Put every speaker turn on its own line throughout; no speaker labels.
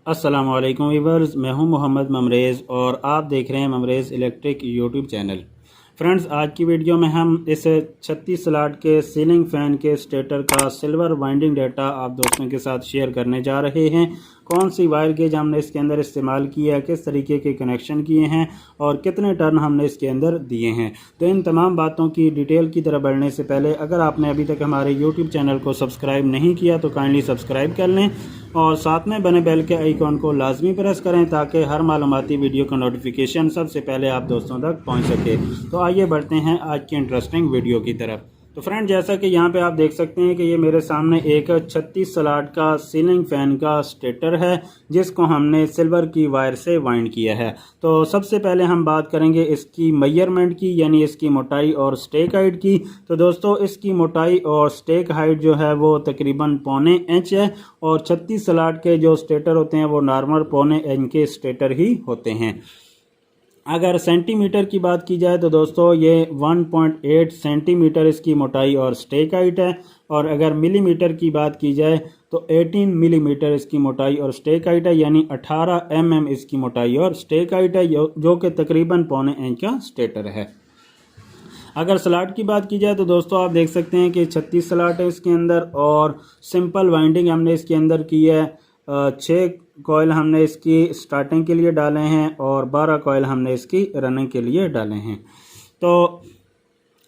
अस्सलाम वालेकुम वीवर्स, मैं हूं मोहम्मद ममरेज़ और आप देख रहे हैं ममरेज़ इलेक्ट्रिक यूट्यूब चैनल। फ्रेंड्स, आज की वीडियो में हम इस 36 स्लॉट के सीलिंग फ़ैन के स्टेटर का सिल्वर वाइंडिंग डाटा आप दोस्तों के साथ शेयर करने जा रहे हैं। कौन सी वायर गेज हमने इसके अंदर इस्तेमाल किया है, किस तरीके के कनेक्शन किए हैं और कितने टर्न हमने इसके अंदर दिए हैं। तो इन तमाम बातों की डिटेल की तरफ बढ़ने से पहले अगर आपने अभी तक हमारे यूट्यूब चैनल को सब्सक्राइब नहीं किया तो काइंडली सब्सक्राइब कर लें और साथ में बने बेल के आइकॉन को लाजमी प्रेस करें ताकि हर मालूमाती वीडियो का नोटिफिकेशन सबसे पहले आप दोस्तों तक पहुंच सके। तो आइए बढ़ते हैं आज की इंटरेस्टिंग वीडियो की तरफ। तो फ्रेंड, जैसा कि यहाँ पे आप देख सकते हैं कि ये मेरे सामने एक 36 स्लॉट का सीलिंग फ़ैन का स्टेटर है जिसको हमने सिल्वर की वायर से वाइंड किया है। तो सबसे पहले हम बात करेंगे इसकी मेजरमेंट की, यानी इसकी मोटाई और स्टेक हाइट की। तो दोस्तों, इसकी मोटाई और स्टेक हाइट जो है वो तकरीबन 1.25 इंच है और 36 स्लॉट के जो स्टेटर होते हैं वो नॉर्मल 1.25 इंच के स्टेटर ही होते हैं। अगर सेंटीमीटर की बात की जाए तो दोस्तों ये 1.8 सेंटीमीटर इसकी मोटाई और स्टेक हाइट है, और अगर मिलीमीटर की बात की जाए तो 18 मिलीमीटर इसकी मोटाई और स्टेक हाइट है, यानी 18 इसकी मोटाई और स्टेक हाइट है, जो कि तकरीबन 1.25 इंच का स्टेटर है। अगर स्लॉट की बात की जाए तो दोस्तों आप देख सकते हैं कि 36 स्लॉट है इसके अंदर और सिंपल वाइंडिंग हमने इसके अंदर की है। 6 कॉयल हमने इसकी स्टार्टिंग के लिए डाले हैं और 12 कॉयल हमने इसकी रनिंग के लिए डाले हैं। तो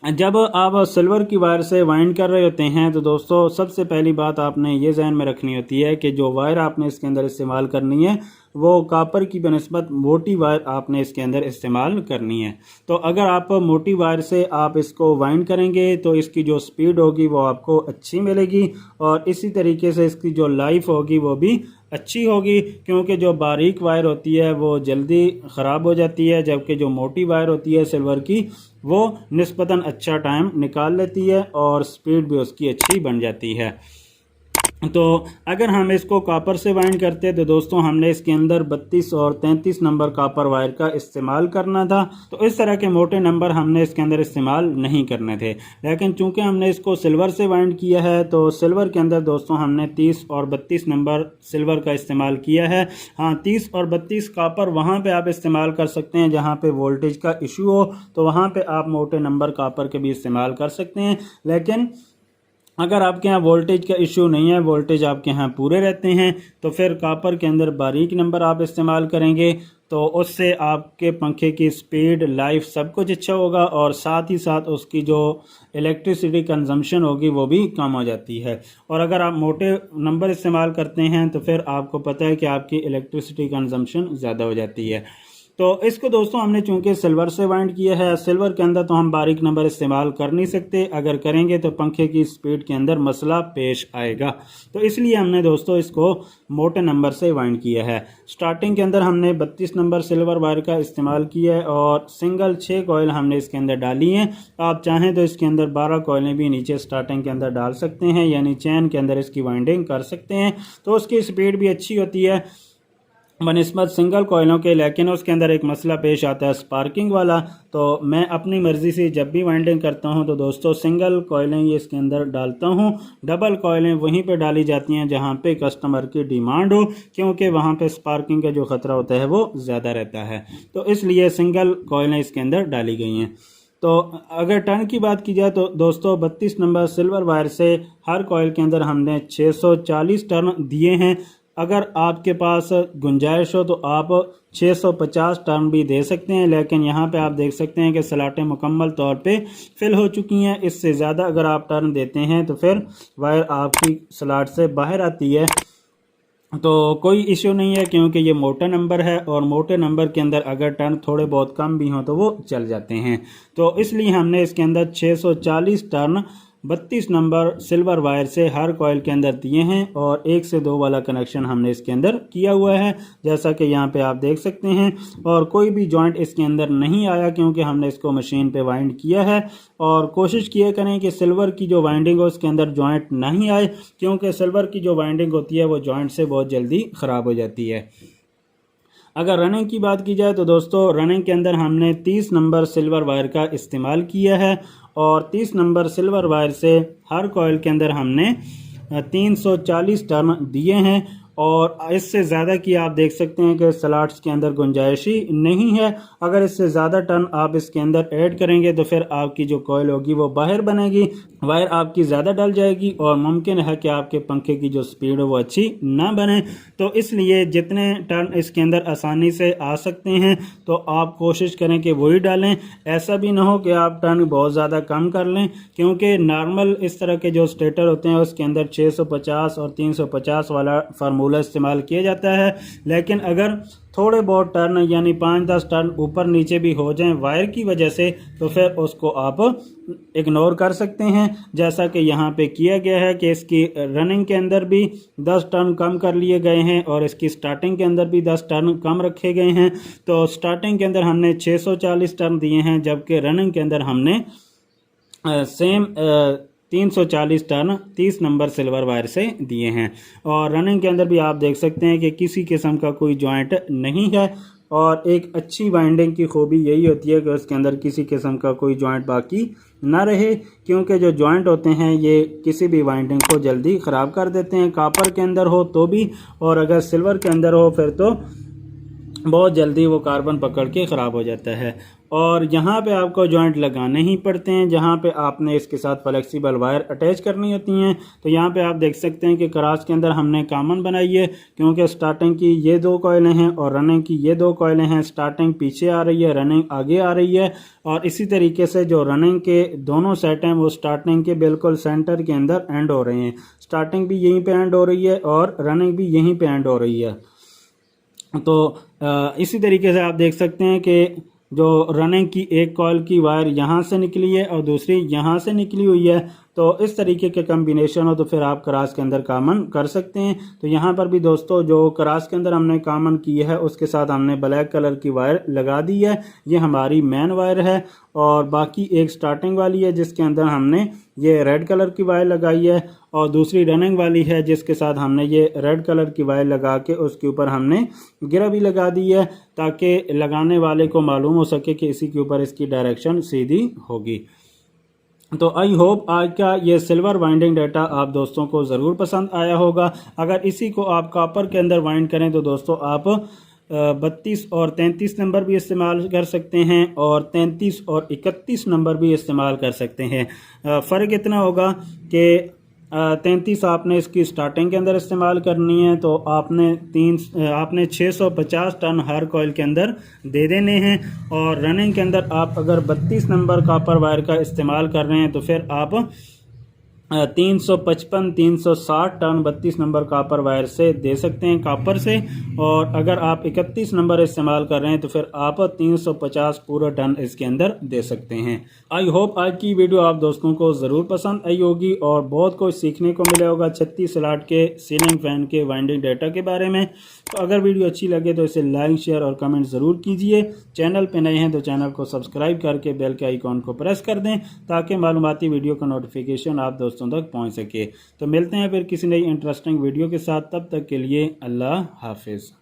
जब आप सिल्वर की वायर से वाइंड कर रहे होते हैं तो दोस्तों सबसे पहली बात आपने ये ध्यान में रखनी होती है कि जो वायर आपने इसके अंदर इस्तेमाल करनी है वो कॉपर की बनिस्बत मोटी वायर आपने इसके अंदर इस्तेमाल करनी है। तो अगर आप मोटी वायर से आप इसको वाइंड करेंगे तो इसकी जो स्पीड होगी वो आपको अच्छी मिलेगी और इसी तरीके से इसकी जो लाइफ होगी वो भी अच्छी होगी, क्योंकि जो बारीक वायर होती है वो जल्दी ख़राब हो जाती है, जबकि जो मोटी वायर होती है सिल्वर की वो निस्बतन अच्छा टाइम निकाल लेती है और स्पीड भी उसकी अच्छी बन जाती है। तो अगर हम इसको कॉपर से वाइंड करते हैं तो दोस्तों हमने इसके अंदर 32 और 33 नंबर कॉपर वायर का इस्तेमाल करना था। तो इस तरह के मोटे नंबर हमने इसके अंदर इस्तेमाल नहीं करने थे, लेकिन चूंकि हमने इसको सिल्वर से वाइंड किया है तो सिल्वर के अंदर दोस्तों हमने 30 और 32 नंबर सिल्वर का इस्तेमाल किया है। हाँ, 30 और 32 कॉपर वहाँ पर आप इस्तेमाल कर सकते हैं जहाँ पर वोल्टेज का इशू हो, तो वहाँ पर आप मोटे नंबर कॉपर के भी इस्तेमाल कर सकते हैं। लेकिन अगर आपके यहाँ वोल्टेज का इशू नहीं है, वोल्टेज आपके यहाँ पूरे रहते हैं, तो फिर कॉपर के अंदर बारीक नंबर आप इस्तेमाल करेंगे तो उससे आपके पंखे की स्पीड, लाइफ सब कुछ अच्छा होगा और साथ ही साथ उसकी जो इलेक्ट्रिसिटी कंजम्पशन होगी वो भी कम हो जाती है। और अगर आप मोटे नंबर इस्तेमाल करते हैं तो फिर आपको पता है कि आपकी इलेक्ट्रिसिटी कंजम्पशन ज़्यादा हो जाती है। तो इसको दोस्तों हमने चूंकि सिल्वर से वाइंड किया है, सिल्वर के अंदर तो हम बारीक नंबर इस्तेमाल कर नहीं सकते, अगर करेंगे तो पंखे की स्पीड के अंदर मसला पेश आएगा। तो इसलिए हमने दोस्तों इसको मोटे नंबर से वाइंड किया है। स्टार्टिंग के अंदर हमने 32 नंबर सिल्वर वायर का इस्तेमाल किया है और सिंगल 6 कॉयल हमने इसके अंदर डाली हैं। आप चाहें तो इसके अंदर 12 कॉयलें भी नीचे स्टार्टिंग के अंदर डाल सकते हैं, यानी चैन के अंदर इसकी वाइंडिंग कर सकते हैं, तो उसकी स्पीड भी अच्छी होती है बनिस्बत सिंगल कॉइलों के। लेकिन उसके अंदर एक मसला पेश आता है स्पार्किंग वाला। तो मैं अपनी मर्ज़ी से जब भी वाइंडिंग करता हूं तो दोस्तों सिंगल कॉइलें ये इसके अंदर डालता हूं, डबल कॉइलें वहीं पे डाली जाती हैं जहां पे कस्टमर की डिमांड हो, क्योंकि वहां पे स्पार्किंग का जो ख़तरा होता है वो ज़्यादा रहता है। तो इसलिए सिंगल कॉइलें इसके अंदर डाली गई हैं। तो अगर टर्न की बात की जाए तो दोस्तों 32 नंबर सिल्वर वायर से हर कॉइल के अंदर हमने 640 टर्न दिए हैं। अगर आपके पास गुंजाइश हो तो आप 650 टर्न भी दे सकते हैं, लेकिन यहाँ पे आप देख सकते हैं कि स्लॉटें मुकम्मल तौर पे फिल हो चुकी हैं। इससे ज़्यादा अगर आप टर्न देते हैं तो फिर वायर आपकी स्लॉट से बाहर आती है, तो कोई इश्यू नहीं है, क्योंकि ये मोटा नंबर है और मोटे नंबर के अंदर अगर टर्न थोड़े बहुत कम भी हों तो वो चल जाते हैं। तो इसलिए हमने इसके अंदर 640 टर्न 32 नंबर सिल्वर वायर से हर कॉइल के अंदर दिए हैं और 1 से 2 वाला कनेक्शन हमने इसके अंदर किया हुआ है, जैसा कि यहाँ पे आप देख सकते हैं। और कोई भी जॉइंट इसके अंदर नहीं आया, क्योंकि हमने इसको मशीन पे वाइंड किया है। और कोशिश किया करें कि सिल्वर की जो वाइंडिंग हो उसके अंदर जॉइंट नहीं आए, क्योंकि सिल्वर की जो वाइंडिंग होती है वो जॉइंट से बहुत जल्दी ख़राब हो जाती है। अगर रनिंग की बात की जाए तो दोस्तों रनिंग के अंदर हमने 30 नंबर सिल्वर वायर का इस्तेमाल किया है और 30 नंबर सिल्वर वायर से हर कॉइल के अंदर हमने 340 टर्न दिए हैं और इससे ज़्यादा की आप देख सकते हैं कि स्लॉट्स के अंदर गुंजाइश ही नहीं है। अगर इससे ज़्यादा टर्न आप इसके अंदर ऐड करेंगे तो फिर आपकी जो कॉइल होगी वो बाहर बनेगी, वायर आपकी ज़्यादा डल जाएगी और मुमकिन है कि आपके पंखे की जो स्पीड हो वो अच्छी ना बने। तो इसलिए जितने टर्न इसके अंदर आसानी से आ सकते हैं तो आप कोशिश करें कि वही डालें। ऐसा भी ना हो कि आप टर्न बहुत ज़्यादा कम कर लें, क्योंकि नॉर्मल इस तरह के जो स्टेटर होते हैं उसके अंदर 650 और 350 वाला फार्मूला इस्तेमाल किया जाता है। लेकिन अगर थोड़े बहुत टर्न यानी 5-10 टर्न ऊपर नीचे भी हो जाएं वायर की वजह से तो फिर उसको आप इग्नोर कर सकते हैं, जैसा कि यहाँ पे किया गया है कि इसकी रनिंग के अंदर भी 10 टर्न कम कर लिए गए हैं और इसकी स्टार्टिंग के अंदर भी 10 टर्न कम रखे गए हैं। तो स्टार्टिंग के अंदर हमने 640 टर्न दिए हैं, जबकि रनिंग के अंदर हमने same 340 turn 30 number silver wire से दिए हैं। और रनिंग के अंदर भी आप देख सकते हैं कि किसी किस्म का कोई जॉइंट नहीं है। और एक अच्छी वाइंडिंग की खूबी यही होती है कि उसके अंदर किसी किस्म का कोई जॉइंट बाकी ना रहे, क्योंकि जो जॉइंट होते हैं ये किसी भी वाइंडिंग को जल्दी ख़राब कर देते हैं। कॉपर के अंदर हो तो भी, और अगर सिल्वर के अंदर हो फिर तो बहुत जल्दी वो कार्बन पकड़ के ख़राब हो जाता है। और यहाँ पे आपको जॉइंट लगाने ही पड़ते हैं, जहाँ पे आपने इसके साथ फ्लेक्सिबल वायर अटैच करनी होती हैं। तो यहाँ पे आप देख सकते हैं कि क्रॉस के अंदर हमने कॉमन बनाई है, क्योंकि स्टार्टिंग की ये 2 कॉइलें हैं और रनिंग की ये 2 कॉइलें हैं। स्टार्टिंग पीछे आ रही है, रनिंग आगे आ रही है। और इसी तरीके से जो रनिंग के दोनों सेट हैं वो स्टार्टिंग के बिल्कुल सेंटर के अंदर एंड हो रहे हैं। स्टार्टिंग भी यहीं पर एंड हो रही है और रनिंग भी यहीं पर एंड हो रही है। तो इसी तरीके से आप देख सकते हैं कि जो रनिंग की एक कॉइल की वायर यहाँ से निकली है और दूसरी यहाँ से निकली हुई है। तो इस तरीके के कम्बिनेशन हो तो फिर आप क्रॉस के अंदर कॉमन कर सकते हैं। तो यहाँ पर भी दोस्तों जो क्रॉस के अंदर हमने कॉमन की है उसके साथ हमने ब्लैक कलर की वायर लगा दी है। ये हमारी मेन वायर है। और बाकी एक स्टार्टिंग वाली है जिसके अंदर हमने ये रेड कलर की वायर लगाई है, और दूसरी रनिंग वाली है जिसके साथ हमने ये रेड कलर की वायर लगा के उसके ऊपर हमने गिरा भी लगा दी है, ताकि लगाने वाले को मालूम हो सके कि इसी के ऊपर इसकी डायरेक्शन सीधी होगी। तो आई होप आज का ये सिल्वर वाइंडिंग डाटा आप दोस्तों को ज़रूर पसंद आया होगा। अगर इसी को आप कॉपर के अंदर वाइंड करें तो दोस्तों आप 32 और 33 नंबर भी इस्तेमाल कर सकते हैं और 33 और 31 नंबर भी इस्तेमाल कर सकते हैं। फ़र्क इतना होगा कि 33 आपने इसकी स्टार्टिंग के अंदर इस्तेमाल करनी है, तो आपने 650 टर्न हर कॉइल के अंदर दे देने हैं। और रनिंग के अंदर आप अगर 32 नंबर कॉपर वायर का इस्तेमाल कर रहे हैं तो फिर आप 355-360 टर्न 32 नंबर कॉपर वायर से दे सकते हैं कॉपर से। और अगर आप 31 नंबर इस्तेमाल कर रहे हैं तो फिर आप 350 पूरा टर्न इसके अंदर दे सकते हैं। आई होप आज की वीडियो आप दोस्तों को ज़रूर पसंद आई होगी और बहुत कुछ सीखने को मिला होगा 36 स्लॉट के सीलिंग फैन के वाइंडिंग डाटा के बारे में। तो अगर वीडियो अच्छी लगे तो इसे लाइक, शेयर और कमेंट ज़रूर कीजिए। चैनल पे नए हैं तो चैनल को सब्सक्राइब करके बेल के आइकॉन को प्रेस कर दें, ताकि मालूमाती वीडियो का नोटिफिकेशन आप दोस्तों तक पहुंच सके। तो मिलते हैं फिर किसी नई इंटरेस्टिंग वीडियो के साथ, तब तक के लिए अल्लाह हाफिज़।